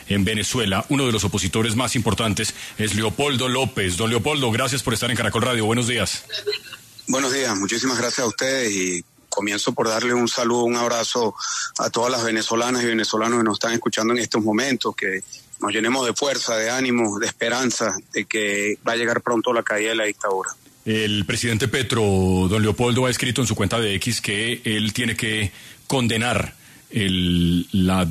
en Venezuela. Uno de los opositores más importantes es Leopoldo López. Don Leopoldo, gracias por estar en Caracol Radio. Buenos días. Buenos días, muchísimas gracias a ustedes y comienzo por darle un saludo, un abrazo a todas las venezolanas y venezolanos que nos están escuchando en estos momentos, que nos llenemos de fuerza, de ánimo, de esperanza, de que va a llegar pronto la caída de la dictadura. El presidente Petro, don Leopoldo, ha escrito en su cuenta de X que él tiene que condenar la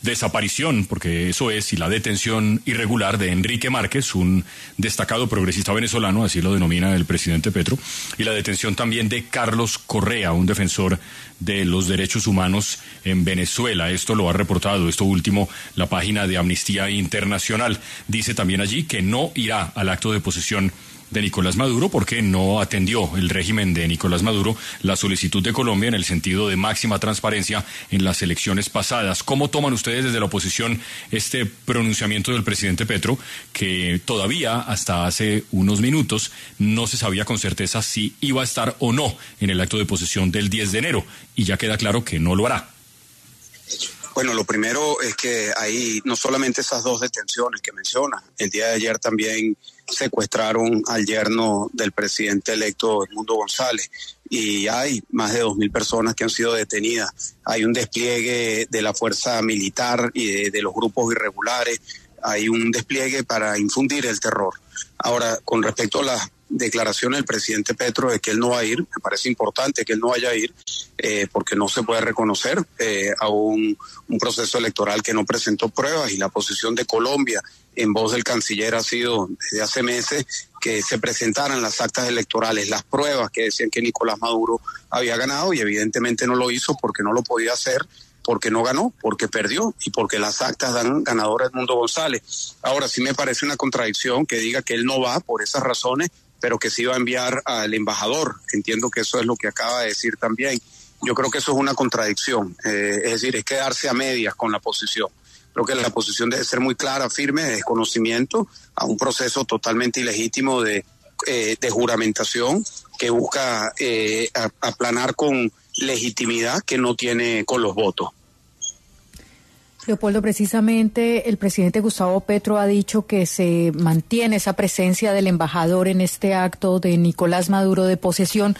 desaparición, porque eso es, y la detención irregular de Enrique Márquez, un destacado progresista venezolano, así lo denomina el presidente Petro, y la detención también de Carlos Correa, un defensor de los derechos humanos en Venezuela. Esto lo ha reportado, esto último, la página de Amnistía Internacional. Dice también allí que no irá al acto de posesión de Nicolás Maduro porque no atendió el régimen de Nicolás Maduro la solicitud de Colombia en el sentido de máxima transparencia en las elecciones pasadas. ¿Cómo toman ustedes desde la oposición este pronunciamiento del presidente Petro, que todavía hasta hace unos minutos no se sabía con certeza si iba a estar o no en el acto de posesión del 10 de enero y ya queda claro que no lo hará? Bueno, lo primero es que hay no solamente esas dos detenciones que menciona, el día de ayer también secuestraron al yerno del presidente electo Edmundo González y hay más de 2.000 personas que han sido detenidas. Hay un despliegue de la fuerza militar y de los grupos irregulares, hay un despliegue para infundir el terror. Ahora, con respecto a las declaraciones del presidente Petro de que él no va a ir, me parece importante que él no vaya a ir, porque no se puede reconocer a un proceso electoral que no presentó pruebas, y la posición de Colombia en voz del canciller ha sido desde hace meses que se presentaran las actas electorales, las pruebas que decían que Nicolás Maduro había ganado, y evidentemente no lo hizo porque no lo podía hacer, porque no ganó, porque perdió y porque las actas dan ganador a Edmundo González. Ahora sí me parece una contradicción que diga que él no va por esas razones, pero que sí va a enviar al embajador. Entiendo que eso es lo que acaba de decir también. Yo creo que eso es una contradicción, es decir, es quedarse a medias con la posición. Creo que la posición debe ser muy clara, firme, de desconocimiento a un proceso totalmente ilegítimo de juramentación que busca aplanar con legitimidad que no tiene con los votos. Leopoldo, precisamente el presidente Gustavo Petro ha dicho que se mantiene esa presencia del embajador en este acto de Nicolás Maduro de posesión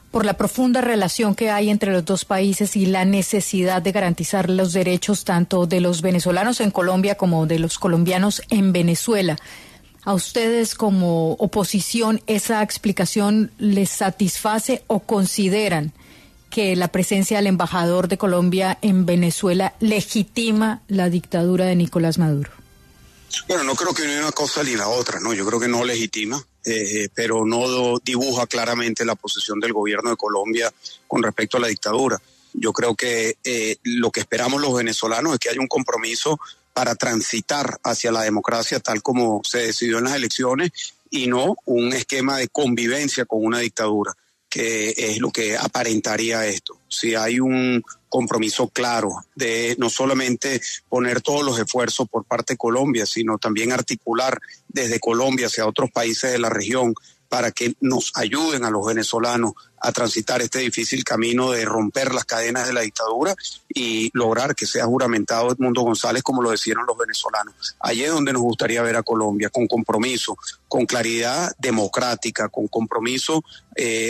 por la profunda relación que hay entre los dos países y la necesidad de garantizar los derechos tanto de los venezolanos en Colombia como de los colombianos en Venezuela. ¿A ustedes como oposición esa explicación les satisface o consideran que la presencia del embajador de Colombia en Venezuela legitima la dictadura de Nicolás Maduro? Bueno, no creo que ni una cosa ni la otra, ¿no? Yo creo que no legitima, pero no dibuja claramente la posición del gobierno de Colombia con respecto a la dictadura. Yo creo que lo que esperamos los venezolanos es que haya un compromiso para transitar hacia la democracia tal como se decidió en las elecciones y no un esquema de convivencia con una dictadura, que es lo que aparentaría esto. Si hay un compromiso claro de no solamente poner todos los esfuerzos por parte de Colombia, sino también articular desde Colombia hacia otros países de la región para que nos ayuden a los venezolanos a transitar este difícil camino de romper las cadenas de la dictadura y lograr que sea juramentado Edmundo González como lo decidieron los venezolanos. Allí es donde nos gustaría ver a Colombia, con compromiso, con claridad democrática, con compromiso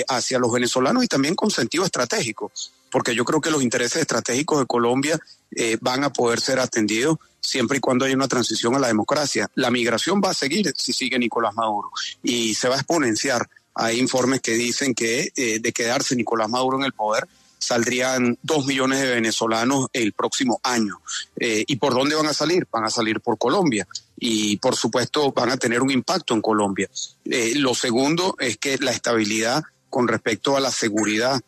hacia los venezolanos y también con sentido estratégico, porque yo creo que los intereses estratégicos de Colombia van a poder ser atendidos siempre y cuando haya una transición a la democracia. La migración va a seguir si sigue Nicolás Maduro y se va a exponenciar. Hay informes que dicen que de quedarse Nicolás Maduro en el poder saldrían 2 millones de venezolanos el próximo año. ¿Y por dónde van a salir? Van a salir por Colombia y por supuesto van a tener un impacto en Colombia. Lo segundo es que la estabilidad con respecto a la seguridad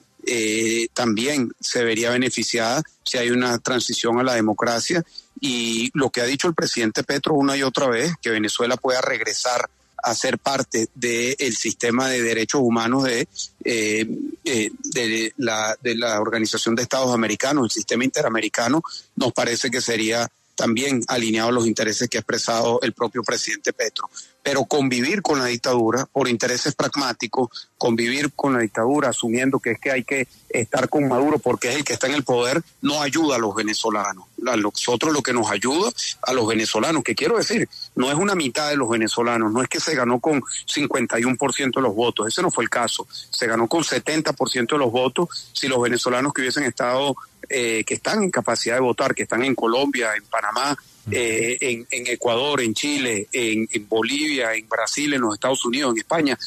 también se vería beneficiada si hay una transición a la democracia, y lo que ha dicho el presidente Petro una y otra vez, que Venezuela pueda regresar a ser parte del sistema de derechos humanos de la Organización de Estados Americanos, el sistema interamericano, nos parece que sería también alineado a los intereses que ha expresado el propio presidente Petro. pero convivir con la dictadura por intereses pragmáticos, convivir con la dictadura asumiendo que es que hay que estar con Maduro porque es el que está en el poder, no ayuda a los venezolanos. A nosotros lo que nos ayuda a los venezolanos, que quiero decir, no es una mitad de los venezolanos, no es que se ganó con 51% de los votos, ese no fue el caso, se ganó con 70% de los votos si los venezolanos que hubiesen estado, que están en capacidad de votar, que están en Colombia, en Panamá, en Ecuador, en Chile, en Bolivia, en Brasil, en los Estados Unidos, en España,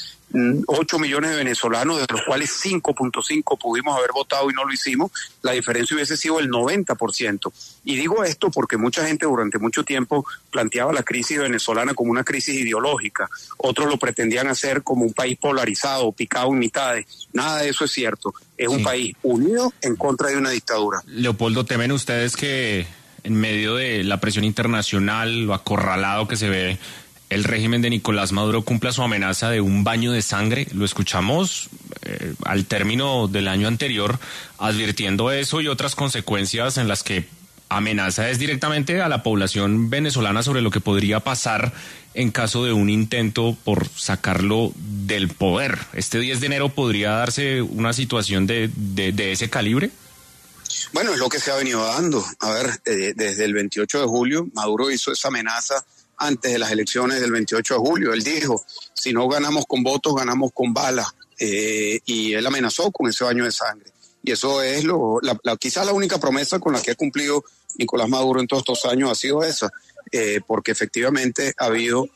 8 millones de venezolanos, de los cuales 5.5 pudimos haber votado y no lo hicimos, la diferencia hubiese sido el 90%. Y digo esto porque mucha gente durante mucho tiempo planteaba la crisis venezolana como una crisis ideológica, otros lo pretendían hacer como un país polarizado, picado en mitades. Nada de eso es cierto, es un país unido en contra de una dictadura. Leopoldo, ¿temen ustedes que en medio de la presión internacional, lo acorralado que se ve, el régimen de Nicolás Maduro cumpla su amenaza de un baño de sangre? Lo escuchamos al término del año anterior advirtiendo eso y otras consecuencias en las que amenaza es directamente a la población venezolana sobre lo que podría pasar en caso de un intento por sacarlo del poder. ¿Este 10 de enero podría darse una situación de ese calibre? Bueno, es lo que se ha venido dando. A ver, desde el 28 de julio, Maduro hizo esa amenaza antes de las elecciones del 28 de julio. Él dijo, si no ganamos con votos, ganamos con balas. Y él amenazó con ese baño de sangre. Y eso es quizás la única promesa con la que ha cumplido Nicolás Maduro en todos estos años ha sido esa. Porque efectivamente ha habido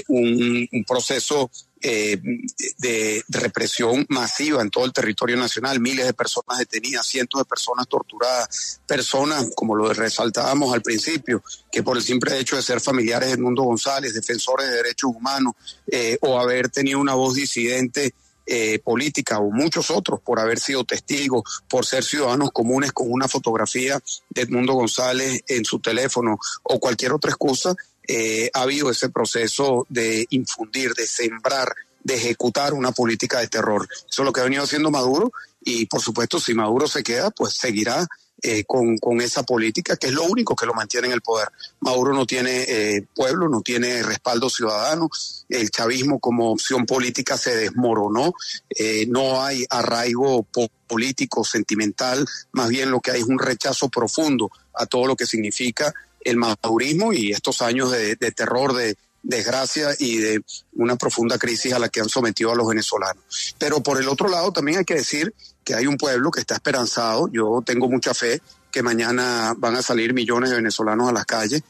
un proceso de represión masiva en todo el territorio nacional, miles de personas detenidas, cientos de personas torturadas, personas, como lo resaltábamos al principio, que por el simple hecho de ser familiares de Edmundo González, defensores de derechos humanos, o haber tenido una voz disidente política, o muchos otros por haber sido testigos, por ser ciudadanos comunes con una fotografía de Edmundo González en su teléfono o cualquier otra excusa, ha habido ese proceso de infundir, de sembrar, de ejecutar una política de terror. Eso es lo que ha venido haciendo Maduro y, por supuesto, si Maduro se queda, pues seguirá con esa política, que es lo único que lo mantiene en el poder. Maduro no tiene pueblo, no tiene respaldo ciudadano, el chavismo como opción política se desmoronó, no hay arraigo político, sentimental, más bien lo que hay es un rechazo profundo a todo lo que significa el madurismo y estos años de terror, de desgracia y de una profunda crisis a la que han sometido a los venezolanos. Pero por el otro lado también hay que decir que hay un pueblo que está esperanzado. Yo tengo mucha fe que mañana van a salir millones de venezolanos a las calles.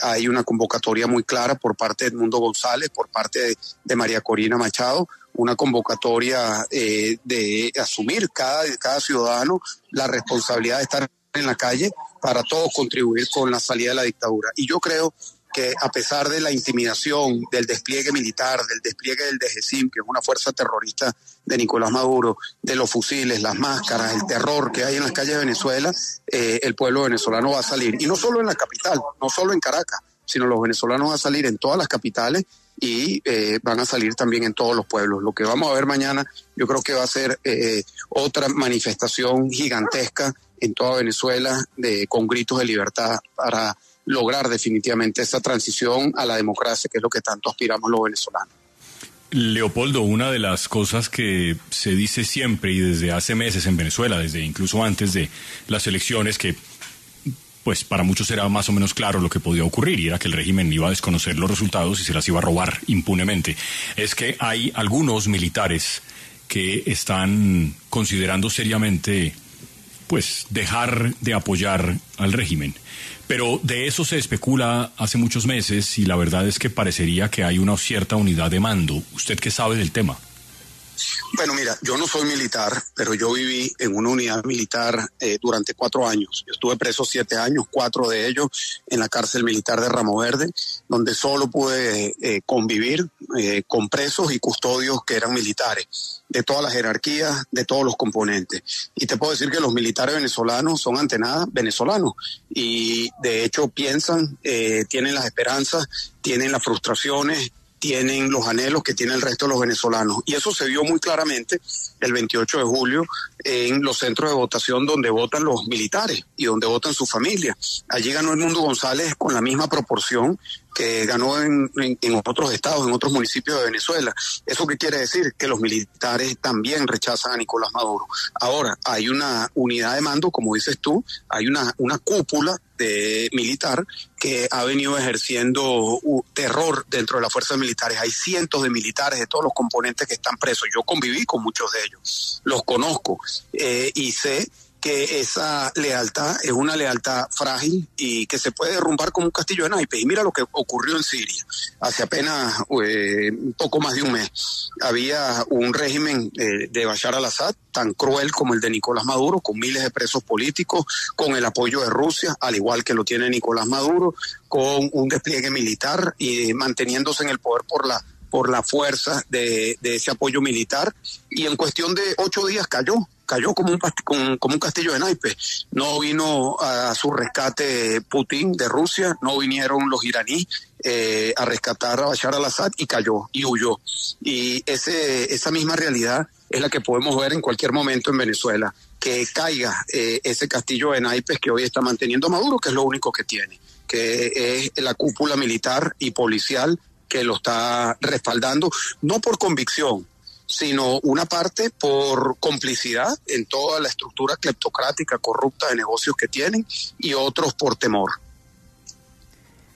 Hay una convocatoria muy clara por parte de Edmundo González, por parte de María Corina Machado, una convocatoria de asumir cada ciudadano la responsabilidad de estar en la calle para todos contribuir con la salida de la dictadura. Y yo creo que a pesar de la intimidación, del despliegue militar, del despliegue del DGCIM, que es una fuerza terrorista de Nicolás Maduro, de los fusiles, las máscaras, el terror que hay en las calles de Venezuela, el pueblo venezolano va a salir. Y no solo en la capital, no solo en Caracas, sino los venezolanos van a salir en todas las capitales y van a salir también en todos los pueblos. Lo que vamos a ver mañana yo creo que va a ser otra manifestación gigantesca en toda Venezuela con gritos de libertad para lograr definitivamente esa transición a la democracia, que es lo que tanto aspiramos los venezolanos. Leopoldo, una de las cosas que se dice siempre y desde hace meses en Venezuela, desde incluso antes de las elecciones, que pues para muchos era más o menos claro lo que podía ocurrir, y era que el régimen iba a desconocer los resultados y se las iba a robar impunemente, es que hay algunos militares que están considerando seriamente pues dejar de apoyar al régimen. Pero de eso se especula hace muchos meses y la verdad es que parecería que hay una cierta unidad de mando. ¿Usted qué sabe del tema? Bueno, mira, yo no soy militar, pero yo viví en una unidad militar durante 4 años. Yo estuve preso 7 años, 4 de ellos en la cárcel militar de Ramo Verde, donde solo pude convivir con presos y custodios que eran militares, de todas las jerarquías, de todos los componentes. Y te puedo decir que los militares venezolanos son ante nada venezolanos y de hecho piensan, tienen las esperanzas, tienen las frustraciones, tienen los anhelos que tiene el resto de los venezolanos. Y eso se vio muy claramente el 28 de julio en los centros de votación donde votan los militares y donde votan sus familias. Allí ganó Edmundo González con la misma proporción que ganó en otros estados, en otros municipios de Venezuela. ¿Eso qué quiere decir? Que los militares también rechazan a Nicolás Maduro. Ahora, hay una unidad de mando, como dices tú, hay una cúpula de militar que ha venido ejerciendo terror dentro de las fuerzas militares. Hay cientos de militares de todos los componentes que están presos. Yo conviví con muchos de ellos, los conozco y sé que esa lealtad es una lealtad frágil y que se puede derrumbar como un castillo de naipes. Y mira lo que ocurrió en Siria hace apenas un poco más de un mes. Había un régimen de Bashar al-Assad tan cruel como el de Nicolás Maduro, con miles de presos políticos, con el apoyo de Rusia, al igual que lo tiene Nicolás Maduro, con un despliegue militar y manteniéndose en el poder por la fuerza de ese apoyo militar, y en cuestión de 8 días cayó como un castillo de naipes. No vino a su rescate Putin de Rusia, no vinieron los iraníes a rescatar a Bashar al-Assad, y cayó y huyó. Y esa misma realidad es la que podemos ver en cualquier momento en Venezuela, que caiga ese castillo de naipes que hoy está manteniendo Maduro, que es lo único que tiene, que es la cúpula militar y policial que lo está respaldando, no por convicción, sino una parte por complicidad en toda la estructura cleptocrática corrupta de negocios que tienen, y otros por temor.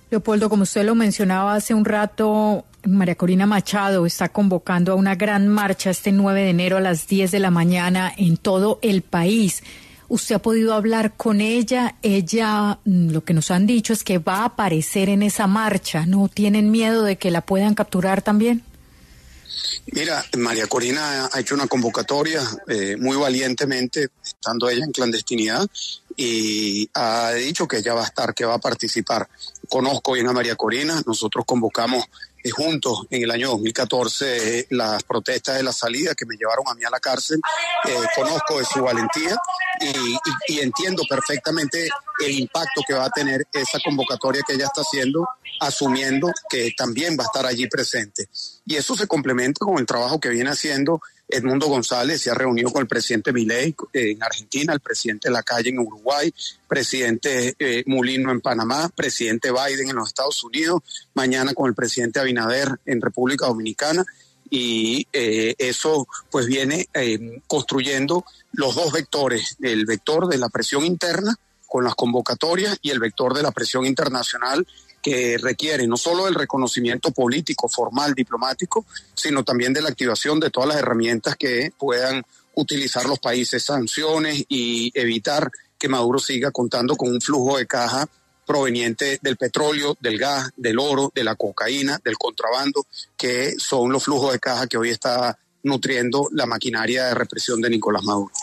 Leopoldo, como usted lo mencionaba hace un rato, María Corina Machado está convocando a una gran marcha este 9 de enero a las 10 de la mañana en todo el país. ¿Usted ha podido hablar con ella? Ella, lo que nos han dicho es que va a aparecer en esa marcha. ¿No tienen miedo de que la puedan capturar también? Mira, María Corina ha hecho una convocatoria muy valientemente, estando ella en clandestinidad, y ha dicho que ella va a estar, que va a participar. Conozco bien a María Corina, nosotros convocamos juntos en el año 2014 las protestas de la salida que me llevaron a mí a la cárcel. Conozco de su valentía y entiendo perfectamente el impacto que va a tener esa convocatoria que ella está haciendo, asumiendo que también va a estar allí presente. Y eso se complementa con el trabajo que viene haciendo Edmundo González. Se ha reunido con el presidente Milei en Argentina, el presidente Lacalle en Uruguay, presidente Mulino en Panamá, presidente Biden en los Estados Unidos, mañana con el presidente Abinader en República Dominicana. Y eso pues viene construyendo los dos vectores, el vector de la presión interna con las convocatorias y el vector de la presión internacional, que requiere no solo el reconocimiento político, formal, diplomático, sino también de la activación de todas las herramientas que puedan utilizar los países, sanciones, y evitar que Maduro siga contando con un flujo de caja proveniente del petróleo, del gas, del oro, de la cocaína, del contrabando, que son los flujos de caja que hoy está nutriendo la maquinaria de represión de Nicolás Maduro.